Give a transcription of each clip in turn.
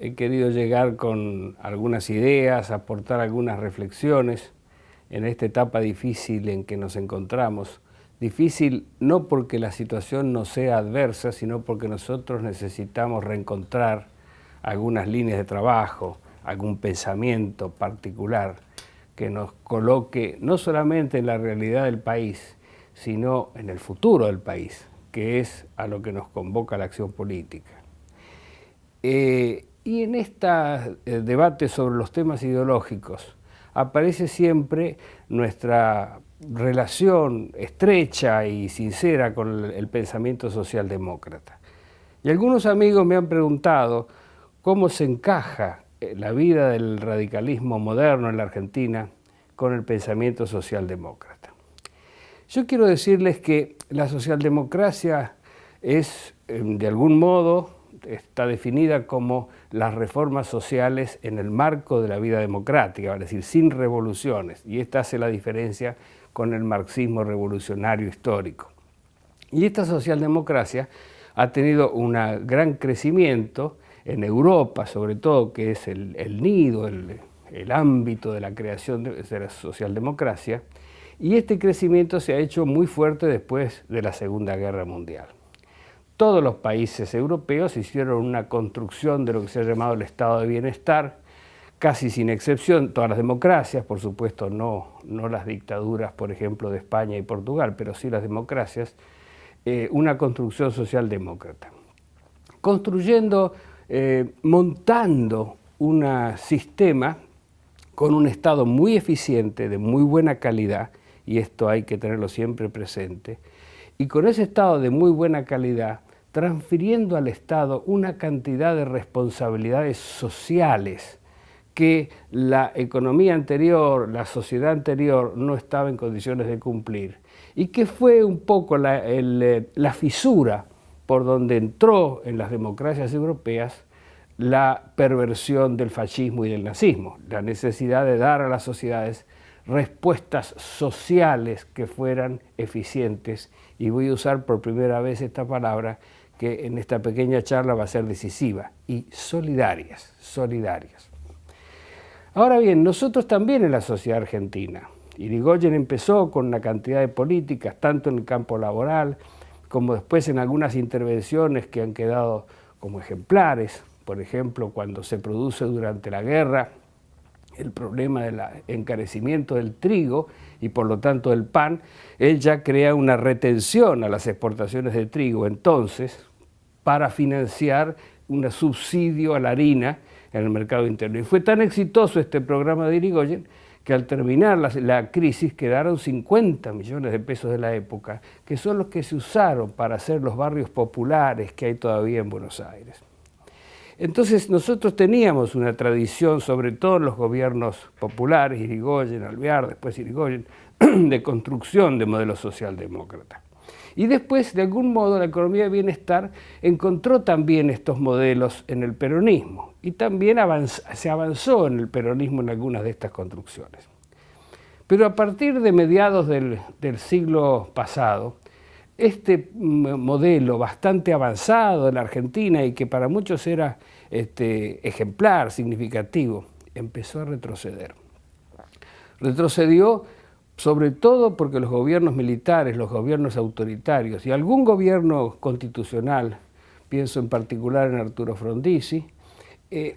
he querido llegar con algunas ideas, aportar algunas reflexiones en esta etapa difícil en que nos encontramos. Difícil no porque la situación no sea adversa, sino porque nosotros necesitamos reencontrar algunas líneas de trabajo, algún pensamiento particular que nos coloque no solamente en la realidad del país, sino en el futuro del país, que es a lo que nos convoca la acción política. Y en este debate sobre los temas ideológicos aparece siempre nuestra relación estrecha y sincera con el pensamiento socialdemócrata. Y algunos amigos me han preguntado cómo se encaja la vida del radicalismo moderno en la Argentina con el pensamiento socialdemócrata. Yo quiero decirles que la socialdemocracia es, de algún modo, está definida como las reformas sociales en el marco de la vida democrática, es decir, sin revoluciones, y esta hace la diferencia con el marxismo revolucionario histórico. Y esta socialdemocracia ha tenido un gran crecimiento en Europa, sobre todo, que es el nido, el ámbito de la creación de la socialdemocracia, y este crecimiento se ha hecho muy fuerte después de la Segunda Guerra Mundial. Todos los países europeos hicieron una construcción de lo que se ha llamado el estado de bienestar, casi sin excepción, todas las democracias, por supuesto no las dictaduras, por ejemplo, de España y Portugal, pero sí las democracias, una construcción socialdemócrata. Construyendo, montando un sistema con un Estado muy eficiente, de muy buena calidad, y esto hay que tenerlo siempre presente, y con ese Estado de muy buena calidad, transfiriendo al Estado una cantidad de responsabilidades sociales que la economía anterior, la sociedad anterior no estaba en condiciones de cumplir, y que fue un poco la fisura por donde entró en las democracias europeas la perversión del fascismo y del nazismo, la necesidad de dar a las sociedades respuestas sociales que fueran eficientes, y voy a usar por primera vez esta palabra que en esta pequeña charla va a ser decisiva, y solidarias. Ahora bien, nosotros también en la sociedad argentina, Irigoyen empezó con una cantidad de políticas, tanto en el campo laboral, como después en algunas intervenciones que han quedado como ejemplares, por ejemplo, cuando se produce durante la guerra el problema del encarecimiento del trigo y por lo tanto del pan, él ya crea una retención a las exportaciones de trigo entonces para financiar un subsidio a la harina en el mercado interno. Y fue tan exitoso este programa de Irigoyen que al terminar la crisis quedaron 50 millones de pesos de la época, que son los que se usaron para hacer los barrios populares que hay todavía en Buenos Aires. Entonces nosotros teníamos una tradición, sobre todo en los gobiernos populares, Irigoyen, Alvear, después Irigoyen, de construcción de modelo socialdemócrata. Y después, de algún modo, la economía de bienestar encontró también estos modelos en el peronismo, y también se avanzó en el peronismo en algunas de estas construcciones. Pero a partir de mediados del siglo pasado, este modelo bastante avanzado de la Argentina y que para muchos era ejemplar, significativo, empezó a retroceder. Retrocedió sobre todo porque los gobiernos militares, los gobiernos autoritarios y algún gobierno constitucional, pienso en particular en Arturo Frondizi,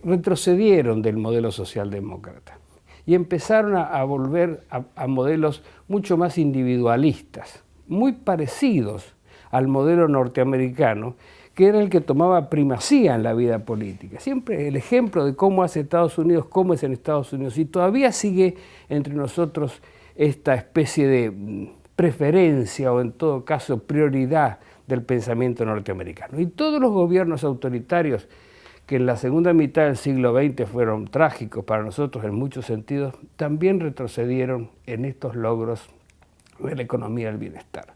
retrocedieron del modelo socialdemócrata y empezaron a volver a modelos mucho más individualistas, muy parecidos al modelo norteamericano, que era el que tomaba primacía en la vida política. Siempre el ejemplo de cómo hace Estados Unidos, cómo es en Estados Unidos, y todavía sigue entre nosotros esta especie de preferencia o en todo caso prioridad del pensamiento norteamericano. Y todos los gobiernos autoritarios que en la segunda mitad del siglo XX fueron trágicos para nosotros en muchos sentidos, también retrocedieron en estos logros de la economía del bienestar.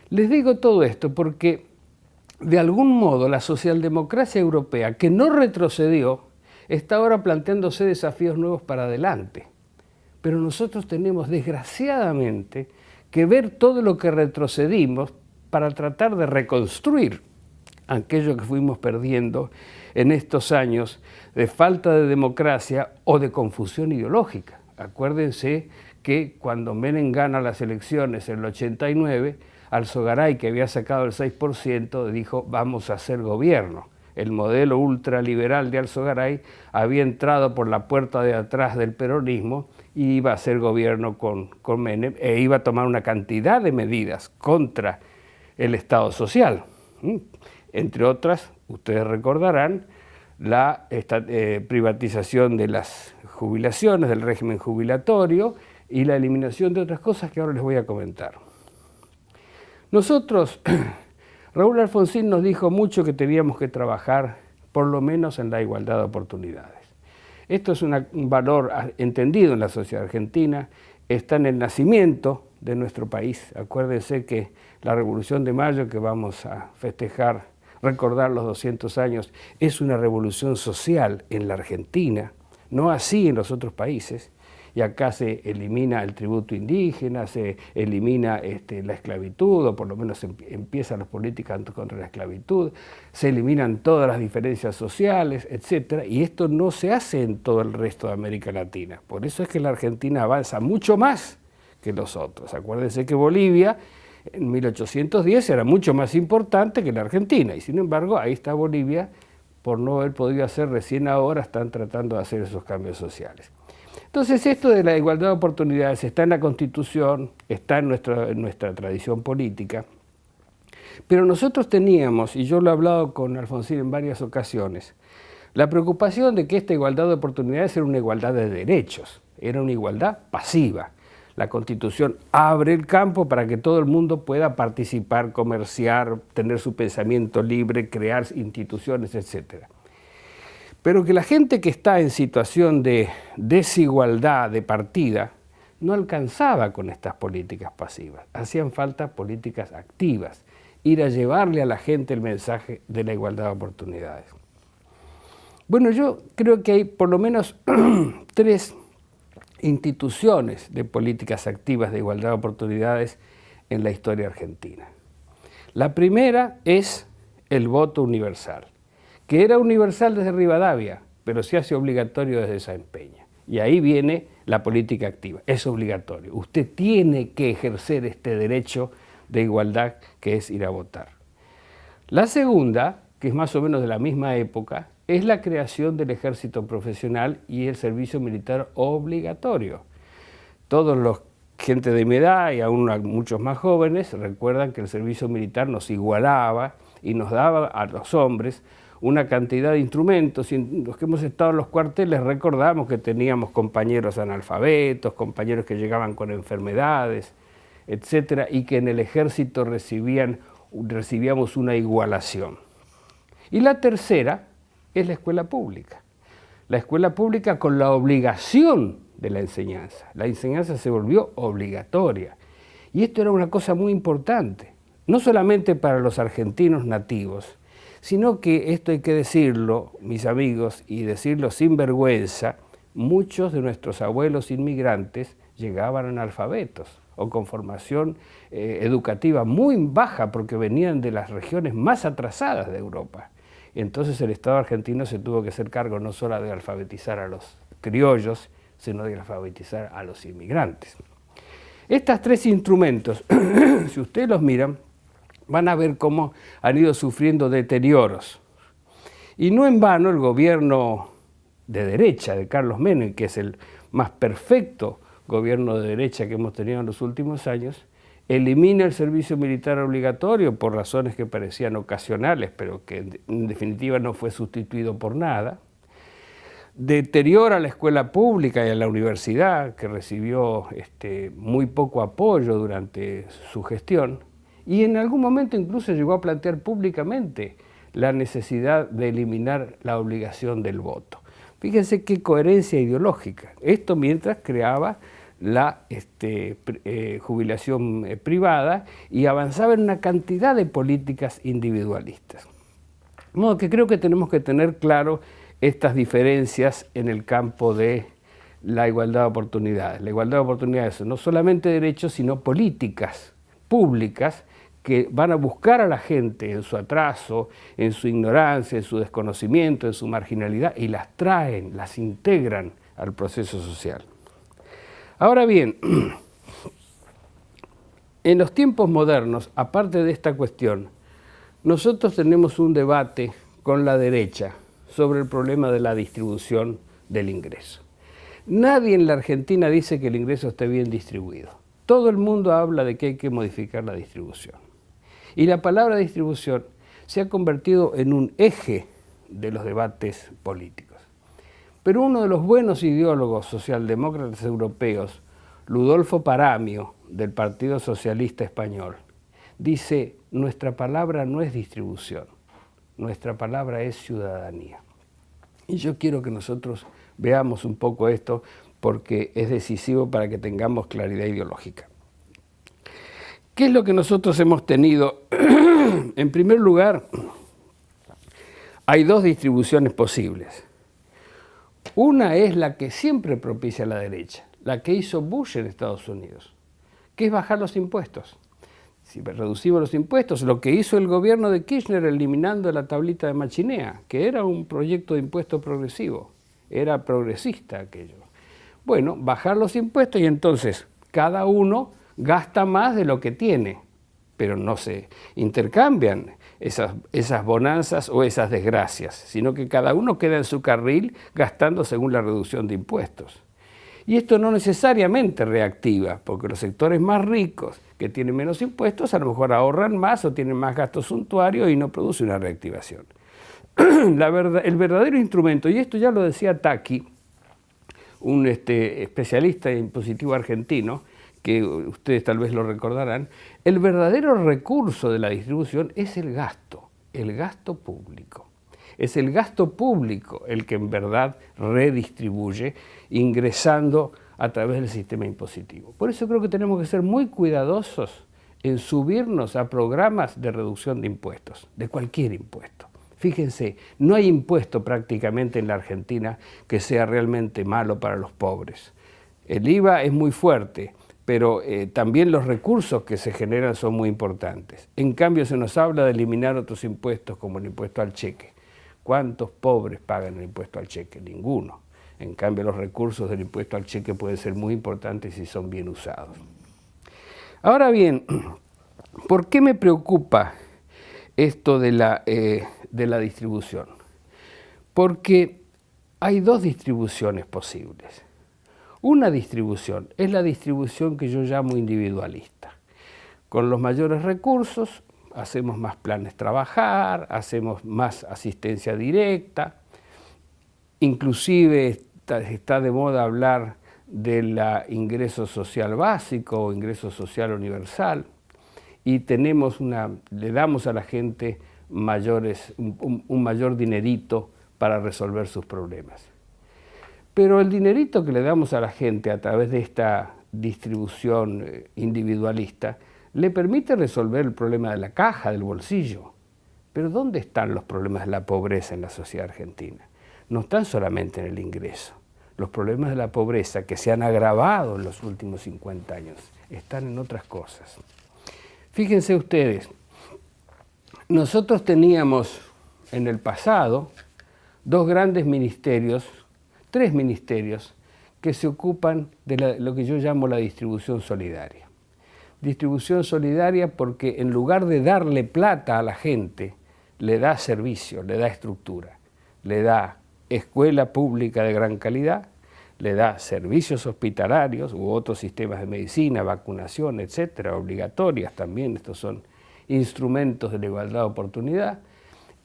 Les digo todo esto porque de algún modo la socialdemocracia europea, que no retrocedió, está ahora planteándose desafíos nuevos para adelante. Pero nosotros tenemos, desgraciadamente, que ver todo lo que retrocedimos para tratar de reconstruir aquello que fuimos perdiendo en estos años de falta de democracia o de confusión ideológica. Acuérdense que cuando Menem gana las elecciones en el 89, Alzogaray, que había sacado el 6%, dijo vamos a hacer gobierno. El modelo ultraliberal de Alzogaray había entrado por la puerta de atrás del peronismo y iba a hacer gobierno con Menem e iba a tomar una cantidad de medidas contra el Estado social. Entre otras, ustedes recordarán, la privatización de las jubilaciones, del régimen jubilatorio y la eliminación de otras cosas que ahora les voy a comentar. Nosotros, Raúl Alfonsín nos dijo mucho que teníamos que trabajar por lo menos en la igualdad de oportunidades. Esto es un valor entendido en la sociedad argentina, está en el nacimiento de nuestro país. Acuérdense que la Revolución de Mayo, que vamos a festejar, recordar los 200 años, es una revolución social en la Argentina, no así en los otros países. Y acá se elimina el tributo indígena, se elimina la esclavitud, o por lo menos empiezan las políticas contra la esclavitud, se eliminan todas las diferencias sociales, etc. Y esto no se hace en todo el resto de América Latina. Por eso es que la Argentina avanza mucho más que los otros. Acuérdense que Bolivia en 1810 era mucho más importante que la Argentina, y sin embargo ahí está Bolivia, por no haber podido hacer recién ahora, están tratando de hacer esos cambios sociales. Entonces esto de la igualdad de oportunidades está en la Constitución, está en nuestra tradición política, pero nosotros teníamos, y yo lo he hablado con Alfonsín en varias ocasiones, la preocupación de que esta igualdad de oportunidades era una igualdad de derechos, era una igualdad pasiva. La Constitución abre el campo para que todo el mundo pueda participar, comerciar, tener su pensamiento libre, crear instituciones, etc. Pero que la gente que está en situación de desigualdad de partida no alcanzaba con estas políticas pasivas. Hacían falta políticas activas, ir a llevarle a la gente el mensaje de la igualdad de oportunidades. Bueno, yo creo que hay por lo menos 3 instituciones de políticas activas de igualdad de oportunidades en la historia argentina. La primera es el voto universal, que era universal desde Rivadavia, pero se hace obligatorio desde Sáenz Peña. Y ahí viene la política activa, es obligatorio. Usted tiene que ejercer este derecho de igualdad que es ir a votar. La segunda, que es más o menos de la misma época, es la creación del ejército profesional y el servicio militar obligatorio. Todos los gente de mi edad y aún muchos más jóvenes recuerdan que el servicio militar nos igualaba y nos daba a los hombres una cantidad de instrumentos, y los que hemos estado en los cuarteles recordamos que teníamos compañeros analfabetos, compañeros que llegaban con enfermedades, etcétera, y que en el ejército recibíamos una igualación. Y la tercera es la escuela pública. La escuela pública con la obligación de la enseñanza. La enseñanza se volvió obligatoria. Y esto era una cosa muy importante, no solamente para los argentinos nativos, sino que esto hay que decirlo, mis amigos, y decirlo sin vergüenza, muchos de nuestros abuelos inmigrantes llegaban analfabetos o con formación educativa muy baja porque venían de las regiones más atrasadas de Europa. Entonces el Estado argentino se tuvo que hacer cargo no solo de alfabetizar a los criollos, sino de alfabetizar a los inmigrantes. Estos 3 instrumentos, si ustedes los miran, van a ver cómo han ido sufriendo deterioros. Y no en vano el gobierno de derecha de Carlos Menem, que es el más perfecto gobierno de derecha que hemos tenido en los últimos años, elimina el servicio militar obligatorio por razones que parecían ocasionales, pero que en definitiva no fue sustituido por nada. Deteriora la escuela pública y a la universidad, que recibió muy poco apoyo durante su gestión, y en algún momento incluso llegó a plantear públicamente la necesidad de eliminar la obligación del voto. Fíjense qué coherencia ideológica. Esto mientras creaba la jubilación privada y avanzaba en una cantidad de políticas individualistas. De modo que creo que tenemos que tener claro estas diferencias en el campo de la igualdad de oportunidades. La igualdad de oportunidades son no solamente derechos, sino políticas públicas que van a buscar a la gente en su atraso, en su ignorancia, en su desconocimiento, en su marginalidad, y las traen, las integran al proceso social. Ahora bien, en los tiempos modernos, aparte de esta cuestión, nosotros tenemos un debate con la derecha sobre el problema de la distribución del ingreso. Nadie en la Argentina dice que el ingreso esté bien distribuido. Todo el mundo habla de que hay que modificar la distribución. Y la palabra distribución se ha convertido en un eje de los debates políticos. Pero uno de los buenos ideólogos socialdemócratas europeos, Ludolfo Paramio, del Partido Socialista Español, dice: nuestra palabra no es distribución, nuestra palabra es ciudadanía. Y yo quiero que nosotros veamos un poco esto porque es decisivo para que tengamos claridad ideológica. ¿Qué es lo que nosotros hemos tenido? En primer lugar, hay dos distribuciones posibles. Una es la que siempre propicia la derecha, la que hizo Bush en Estados Unidos, que es bajar los impuestos. Si reducimos los impuestos, lo que hizo el gobierno de Kirchner eliminando la tablita de Machinea, que era un proyecto de impuesto progresivo, era progresista aquello. Bueno, bajar los impuestos y entonces cada uno gasta más de lo que tiene, pero no se intercambian esas bonanzas o esas desgracias, sino que cada uno queda en su carril gastando según la reducción de impuestos. Y esto no necesariamente reactiva, porque los sectores más ricos, que tienen menos impuestos, a lo mejor ahorran más o tienen más gastos suntuarios y no produce una reactivación. El verdadero instrumento, y esto ya lo decía Tacchi, un especialista impositivo argentino, que ustedes tal vez lo recordarán, el verdadero recurso de la distribución es el gasto público. Es el gasto público el que en verdad redistribuye ingresando a través del sistema impositivo. Por eso creo que tenemos que ser muy cuidadosos en subirnos a programas de reducción de impuestos, de cualquier impuesto. Fíjense, no hay impuesto prácticamente en la Argentina que sea realmente malo para los pobres. El IVA es muy fuerte, pero también los recursos que se generan son muy importantes. En cambio, se nos habla de eliminar otros impuestos como el impuesto al cheque. ¿Cuántos pobres pagan el impuesto al cheque? Ninguno. En cambio, los recursos del impuesto al cheque pueden ser muy importantes si son bien usados. Ahora bien, ¿por qué me preocupa esto de la distribución? Porque hay dos distribuciones posibles. Una distribución es la distribución que yo llamo individualista. Con los mayores recursos hacemos más planes trabajar, hacemos más asistencia directa, inclusive está de moda hablar del ingreso social básico o ingreso social universal, y le damos a la gente un mayor dinerito para resolver sus problemas. Pero el dinerito que le damos a la gente a través de esta distribución individualista le permite resolver el problema de la caja, del bolsillo. Pero ¿dónde están los problemas de la pobreza en la sociedad argentina? No están solamente en el ingreso. Los problemas de la pobreza que se han agravado en los últimos 50 años están en otras cosas. Fíjense ustedes, nosotros teníamos en el pasado tres ministerios que se ocupan de lo que yo llamo la distribución solidaria. Distribución solidaria porque en lugar de darle plata a la gente, le da servicio, le da estructura, le da escuela pública de gran calidad, le da servicios hospitalarios u otros sistemas de medicina, vacunación, etcétera, obligatorias también, estos son instrumentos de la igualdad de oportunidad,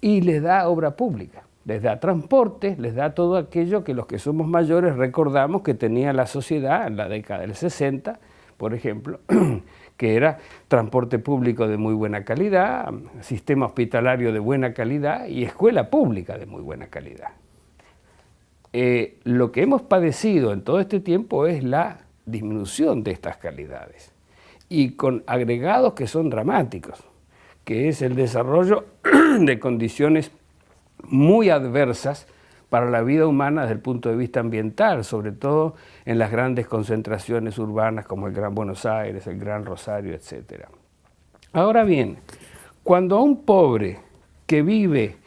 y les da obra pública, les da transporte, les da todo aquello que los que somos mayores recordamos que tenía la sociedad en la década del 60, por ejemplo, que era transporte público de muy buena calidad, sistema hospitalario de buena calidad y escuela pública de muy buena calidad. Lo que hemos padecido en todo este tiempo es la disminución de estas calidades y con agregados que son dramáticos, que es el desarrollo de condiciones muy adversas para la vida humana desde el punto de vista ambiental, sobre todo en las grandes concentraciones urbanas como el Gran Buenos Aires, el Gran Rosario, etc. Ahora bien, cuando a un pobre que vive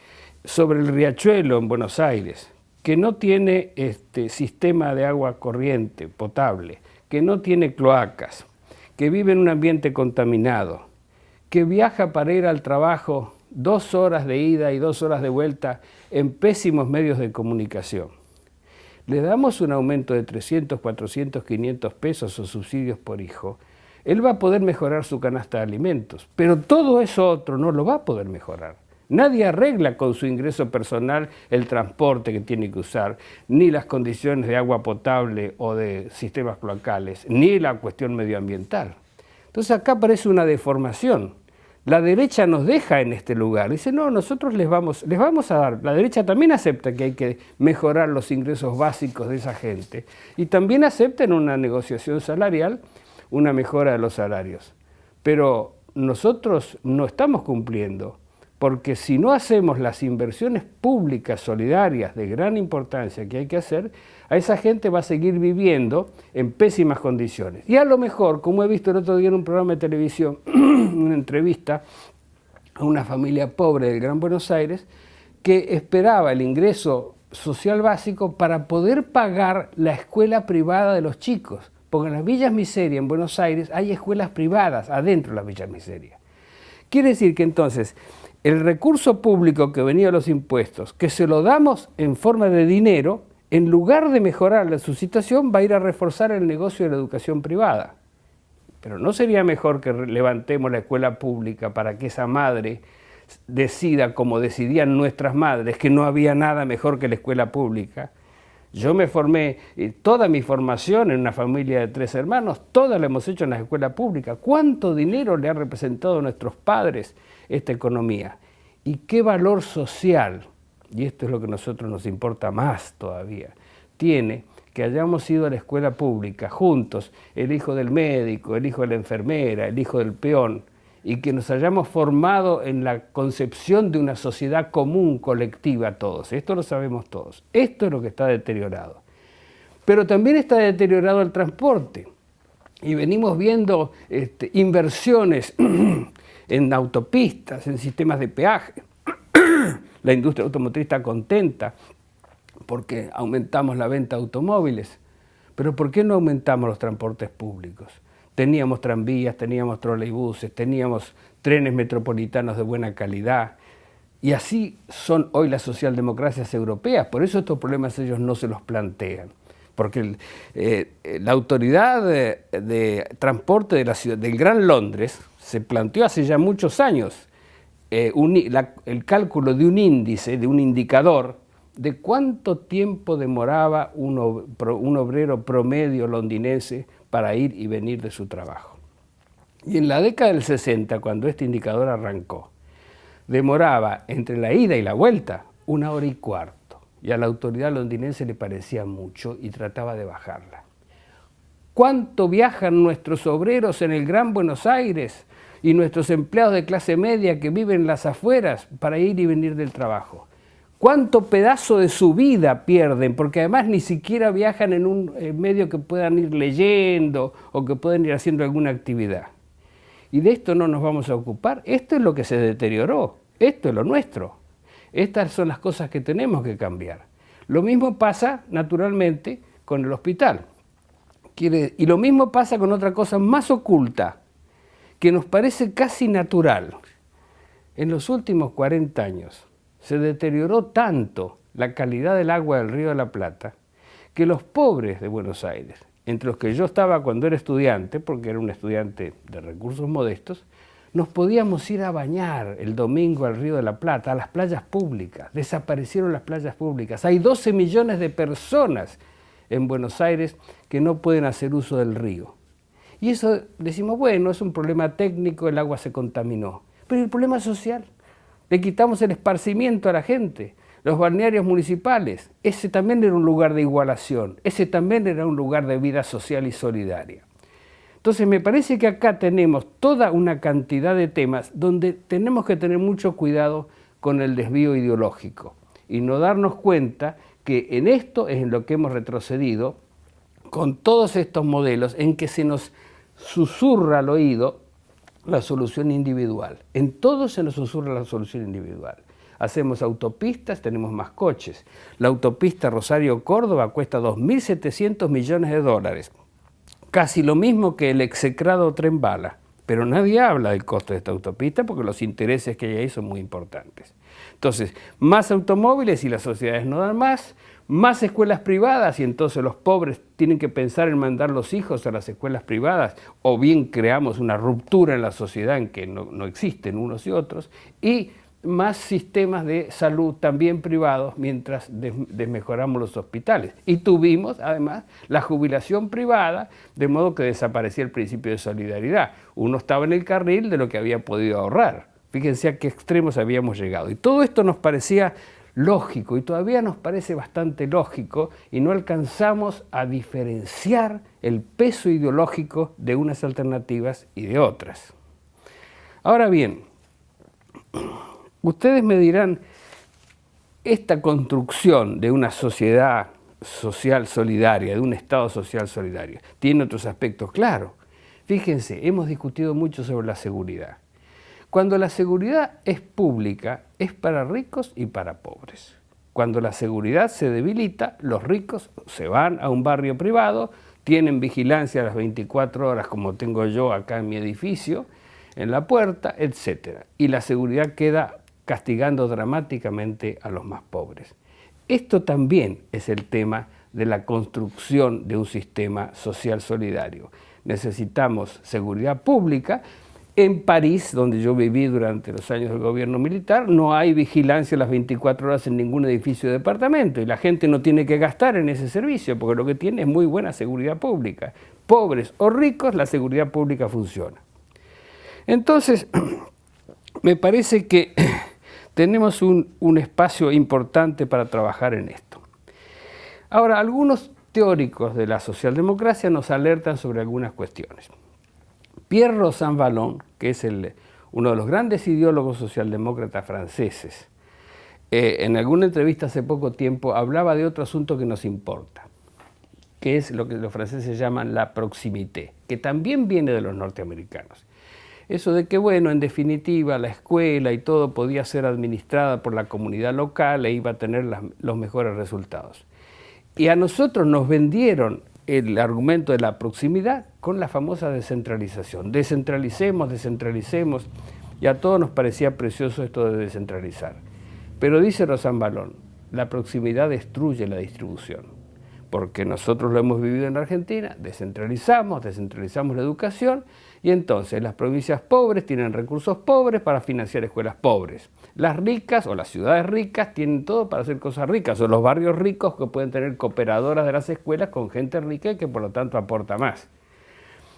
sobre el riachuelo en Buenos Aires, que no tiene sistema de agua corriente potable, que no tiene cloacas, que vive en un ambiente contaminado, que viaja para ir al trabajo 2 horas de ida y 2 horas de vuelta en pésimos medios de comunicación, le damos un aumento de 300, 400, 500 pesos o subsidios por hijo, él va a poder mejorar su canasta de alimentos, pero todo eso otro no lo va a poder mejorar. Nadie arregla con su ingreso personal el transporte que tiene que usar, ni las condiciones de agua potable o de sistemas cloacales, ni la cuestión medioambiental. Entonces acá aparece una deformación. La derecha nos deja en este lugar. Dice, no, nosotros les vamos a dar. La derecha también acepta que hay que mejorar los ingresos básicos de esa gente. Y también acepta en una negociación salarial una mejora de los salarios. Pero nosotros no estamos cumpliendo. Porque si no hacemos las inversiones públicas solidarias de gran importancia que hay que hacer, a esa gente va a seguir viviendo en pésimas condiciones. Y a lo mejor, como he visto el otro día en un programa de televisión, una entrevista a una familia pobre del Gran Buenos Aires, que esperaba el ingreso social básico para poder pagar la escuela privada de los chicos. Porque en las Villas Miseria, en Buenos Aires, hay escuelas privadas adentro de las Villas Miseria. Quiere decir que entonces el recurso público que venía de los impuestos, que se lo damos en forma de dinero, en lugar de mejorar su situación, va a ir a reforzar el negocio de la educación privada. Pero ¿no sería mejor que levantemos la escuela pública para que esa madre decida, como decidían nuestras madres, que no había nada mejor que la escuela pública? Yo me formé, toda mi formación en una familia de 3 hermanos, toda la hemos hecho en la escuela pública. ¿Cuánto dinero le han representado a nuestros padres esta economía? ¿Y qué valor social, y esto es lo que a nosotros nos importa más todavía, tiene que hayamos ido a la escuela pública juntos, el hijo del médico, el hijo de la enfermera, el hijo del peón, y que nos hayamos formado en la concepción de una sociedad común, colectiva todos? Esto lo sabemos todos. Esto es lo que está deteriorado. Pero también está deteriorado el transporte. Y venimos viendo inversiones en autopistas, en sistemas de peaje. La industria automotriz está contenta porque aumentamos la venta de automóviles. Pero ¿por qué no aumentamos los transportes públicos? Teníamos tranvías, teníamos troleibuses, teníamos trenes metropolitanos de buena calidad. Y así son hoy las socialdemocracias europeas. Por eso estos problemas ellos no se los plantean. Porque la autoridad de transporte de la ciudad, del Gran Londres se planteó hace ya muchos años el cálculo de un índice, de un indicador, de cuánto tiempo demoraba un obrero promedio londinense para ir y venir de su trabajo. Y en la década del 60, cuando este indicador arrancó, demoraba entre la ida y la vuelta 1 hora y cuarto. Y a la autoridad londinense le parecía mucho y trataba de bajarla. ¿Cuánto viajan nuestros obreros en el Gran Buenos Aires y nuestros empleados de clase media que viven en las afueras para ir y venir del trabajo? ¿Cuánto pedazo de su vida pierden? Porque además ni siquiera viajan en un medio que puedan ir leyendo o que puedan ir haciendo alguna actividad. Y de esto no nos vamos a ocupar. Esto es lo que se deterioró. Esto es lo nuestro. Estas son las cosas que tenemos que cambiar. Lo mismo pasa, naturalmente, con el hospital. Y lo mismo pasa con otra cosa más oculta, que nos parece casi natural. En los últimos 40 años, se deterioró tanto la calidad del agua del Río de la Plata que los pobres de Buenos Aires, entre los que yo estaba cuando era estudiante, porque era un estudiante de recursos modestos, nos podíamos ir a bañar el domingo al Río de la Plata, a las playas públicas. Desaparecieron las playas públicas. Hay 12 millones de personas en Buenos Aires que no pueden hacer uso del río. Y eso decimos, bueno, es un problema técnico, el agua se contaminó. Pero el problema social. Le quitamos el esparcimiento a la gente, los balnearios municipales. Ese también era un lugar de igualación, ese también era un lugar de vida social y solidaria. Entonces me parece que acá tenemos toda una cantidad de temas donde tenemos que tener mucho cuidado con el desvío ideológico y no darnos cuenta que en esto es en lo que hemos retrocedido con todos estos modelos en que se nos susurra al oído la solución individual. En todo se nos susurra la solución individual. Hacemos autopistas, tenemos más coches. La autopista Rosario-Córdoba cuesta 2.700 millones de dólares. Casi lo mismo que el execrado tren bala. Pero nadie habla del costo de esta autopista porque los intereses que hay ahí son muy importantes. Entonces, más automóviles y las sociedades no dan más escuelas privadas y entonces los pobres tienen que pensar en mandar los hijos a las escuelas privadas, o bien creamos una ruptura en la sociedad en que no existen unos y otros, y más sistemas de salud también privados mientras desmejoramos los hospitales. Y tuvimos además la jubilación privada, de modo que desaparecía el principio de solidaridad. Uno estaba en el carril de lo que había podido ahorrar. Fíjense a qué extremos habíamos llegado. Y todo esto nos parecía lógico y todavía nos parece bastante lógico y no alcanzamos a diferenciar el peso ideológico de unas alternativas y de otras. Ahora bien, ustedes me dirán, esta construcción de una sociedad social solidaria, de un Estado social solidario, tiene otros aspectos. Claro, fíjense, hemos discutido mucho sobre la seguridad. Cuando la seguridad es pública, es para ricos y para pobres. Cuando la seguridad se debilita, los ricos se van a un barrio privado, tienen vigilancia a las 24 horas como tengo yo acá en mi edificio, en la puerta, etc. Y la seguridad queda castigando dramáticamente a los más pobres. Esto también es el tema de la construcción de un sistema social solidario. Necesitamos seguridad pública. En París, donde yo viví durante los años del gobierno militar, no hay vigilancia a las 24 horas en ningún edificio de departamento y la gente no tiene que gastar en ese servicio porque lo que tiene es muy buena seguridad pública. Pobres o ricos, la seguridad pública funciona. Entonces, me parece que tenemos un espacio importante para trabajar en esto. Ahora, algunos teóricos de la socialdemocracia nos alertan sobre algunas cuestiones. Pierre Rosanvallon, que es uno de los grandes ideólogos socialdemócratas franceses, en alguna entrevista hace poco tiempo hablaba de otro asunto que nos importa, que es lo que los franceses llaman la proximité, que también viene de los norteamericanos. Eso de que, bueno, en definitiva, la escuela y todo podía ser administrada por la comunidad local e iba a tener los mejores resultados. Y a nosotros nos vendieron el argumento de la proximidad con la famosa descentralización. Descentralicemos, y a todos nos parecía precioso esto de descentralizar. Pero dice Rosanvallon, la proximidad destruye la distribución, porque nosotros lo hemos vivido en Argentina, descentralizamos la educación, y entonces las provincias pobres tienen recursos pobres para financiar escuelas pobres. Las ricas o las ciudades ricas tienen todo para hacer cosas ricas, o los barrios ricos que pueden tener cooperadoras de las escuelas con gente rica y que por lo tanto aporta más.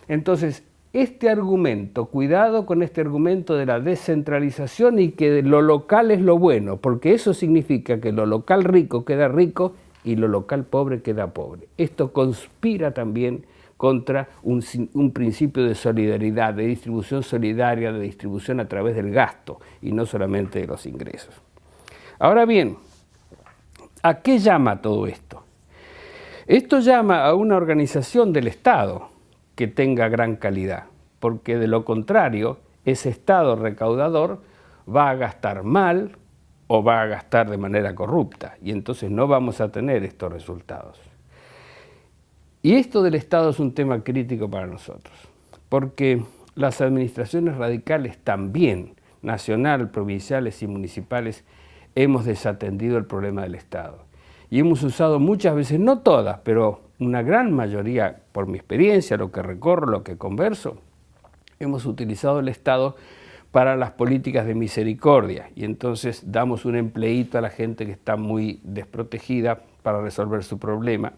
Entonces, este argumento, cuidado con este argumento de la descentralización y que lo local es lo bueno, porque eso significa que lo local rico queda rico y lo local pobre queda pobre. Esto conspira también contra un principio de solidaridad, de distribución solidaria, de distribución a través del gasto y no solamente de los ingresos. Ahora bien, ¿a qué llama todo esto? Esto llama a una organización del Estado que tenga gran calidad, porque de lo contrario, ese Estado recaudador va a gastar mal o va a gastar de manera corrupta y entonces no vamos a tener estos resultados. Y esto del Estado es un tema crítico para nosotros, porque las administraciones radicales también, nacional, provinciales y municipales, hemos desatendido el problema del Estado. Y hemos usado muchas veces, no todas, pero una gran mayoría, por mi experiencia, lo que recorro, lo que converso, hemos utilizado el Estado para las políticas de misericordia. Y entonces damos un empleíto a la gente que está muy desprotegida para resolver su problema.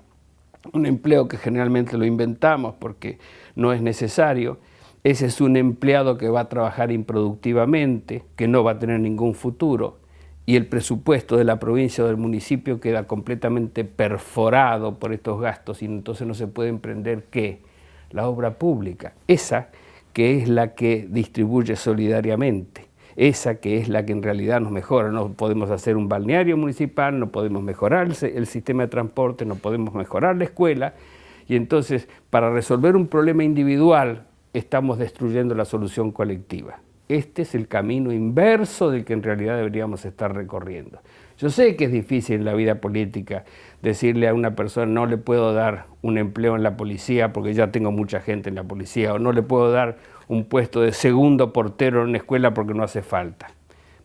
Un empleo que generalmente lo inventamos porque no es necesario. Ese es un empleado que va a trabajar improductivamente, que no va a tener ningún futuro, y el presupuesto de la provincia o del municipio queda completamente perforado por estos gastos y entonces no se puede emprender ¿qué? La obra pública, esa que es la que distribuye solidariamente, esa que es la que en realidad nos mejora. No podemos hacer un balneario municipal, no podemos mejorar el sistema de transporte, no podemos mejorar la escuela, y entonces para resolver un problema individual estamos destruyendo la solución colectiva. Este es el camino inverso del que en realidad deberíamos estar recorriendo. Yo sé que es difícil en la vida política decirle a una persona no le puedo dar un empleo en la policía porque ya tengo mucha gente en la policía, o no le puedo dar un puesto de segundo portero en una escuela porque no hace falta.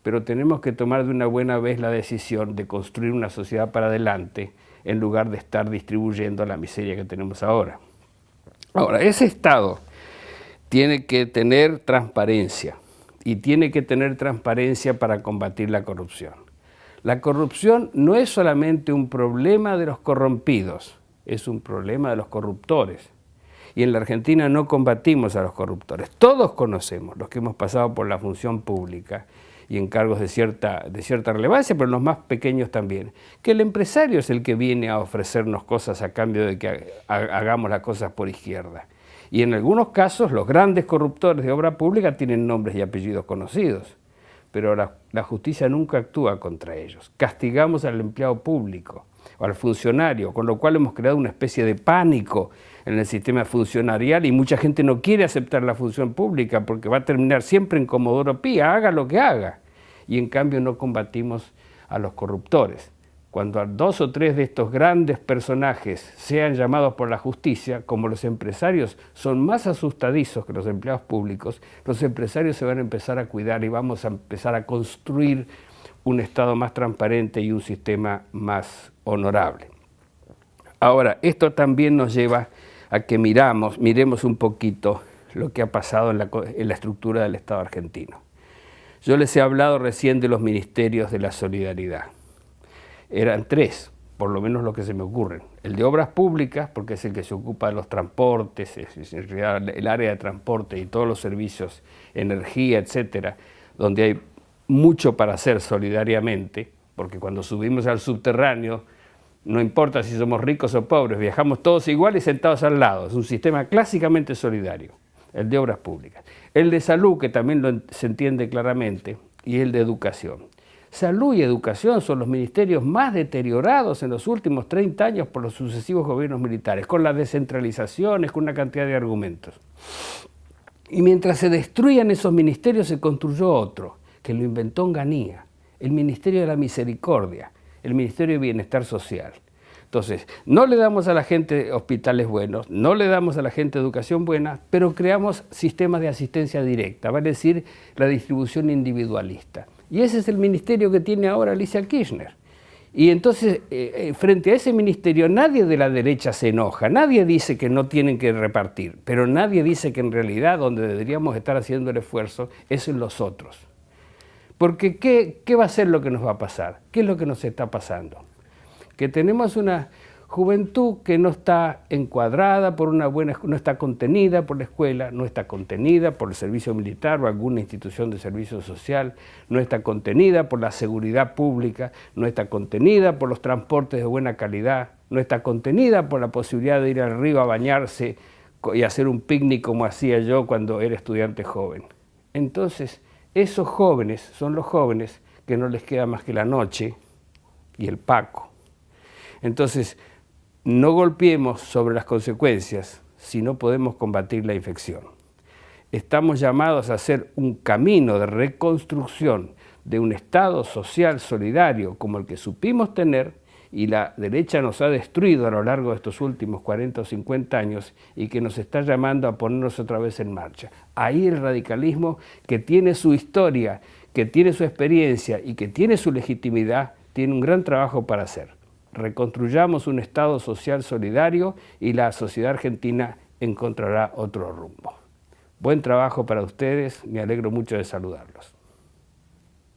Pero tenemos que tomar de una buena vez la decisión de construir una sociedad para adelante en lugar de estar distribuyendo la miseria que tenemos ahora. Ahora, ese Estado tiene que tener transparencia, y tiene que tener transparencia para combatir la corrupción. La corrupción no es solamente un problema de los corrompidos, es un problema de los corruptores. Y en la Argentina no combatimos a los corruptores. Todos conocemos, los que hemos pasado por la función pública y en cargos de cierta relevancia, pero los más pequeños también, que el empresario es el que viene a ofrecernos cosas a cambio de que hagamos las cosas por izquierda. Y en algunos casos los grandes corruptores de obra pública tienen nombres y apellidos conocidos, pero la justicia nunca actúa contra ellos. Castigamos al empleado público o al funcionario, con lo cual hemos creado una especie de pánico en el sistema funcionarial y mucha gente no quiere aceptar la función pública porque va a terminar siempre en Comodoro Pi, haga lo que haga. Y en cambio no combatimos a los corruptores. Cuando a 2 o 3 de estos grandes personajes sean llamados por la justicia, como los empresarios son más asustadizos que los empleados públicos, los empresarios se van a empezar a cuidar y vamos a empezar a construir un Estado más transparente y un sistema más honorable. Ahora, esto también nos lleva a que miremos un poquito lo que ha pasado en la estructura del Estado argentino. Yo les he hablado recién de los ministerios de la solidaridad. Eran 3, por lo menos lo que se me ocurren. El de Obras Públicas, porque es el que se ocupa de los transportes, es en realidad el área de transporte y todos los servicios, energía, etcétera, donde hay mucho para hacer solidariamente, porque cuando subimos al subterráneo, no importa si somos ricos o pobres, viajamos todos igual y sentados al lado. Es un sistema clásicamente solidario, el de Obras Públicas. El de Salud, que también se entiende claramente, y el de Educación. Salud y Educación son los ministerios más deteriorados en los últimos 30 años por los sucesivos gobiernos militares, con las descentralizaciones, con una cantidad de argumentos. Y mientras se destruían esos ministerios, se construyó otro, que lo inventó Onganía, el Ministerio de la Misericordia, el Ministerio de Bienestar Social. Entonces, no le damos a la gente hospitales buenos, no le damos a la gente educación buena, pero creamos sistemas de asistencia directa, vale decir, la distribución individualista. Y ese es el ministerio que tiene ahora Alicia Kirchner. Y entonces, frente a ese ministerio, nadie de la derecha se enoja, nadie dice que no tienen que repartir, pero nadie dice que en realidad donde deberíamos estar haciendo el esfuerzo es en los otros. Porque ¿qué va a ser lo que nos va a pasar? ¿Qué es lo que nos está pasando? Que tenemos una juventud que no está encuadrada por no está contenida por la escuela, no está contenida por el servicio militar o alguna institución de servicio social, no está contenida por la seguridad pública, no está contenida por los transportes de buena calidad, no está contenida por la posibilidad de ir al río a bañarse y hacer un picnic como hacía yo cuando era estudiante joven. Entonces, esos jóvenes son los jóvenes que no les queda más que la noche y el paco. Entonces, no golpeemos sobre las consecuencias si no podemos combatir la infección. Estamos llamados a hacer un camino de reconstrucción de un Estado social solidario como el que supimos tener y la derecha nos ha destruido a lo largo de estos últimos 40 o 50 años y que nos está llamando a ponernos otra vez en marcha. Ahí el radicalismo, que tiene su historia, que tiene su experiencia y que tiene su legitimidad, tiene un gran trabajo para hacer. Reconstruyamos un Estado social solidario y la sociedad argentina encontrará otro rumbo. Buen trabajo para ustedes, me alegro mucho de saludarlos.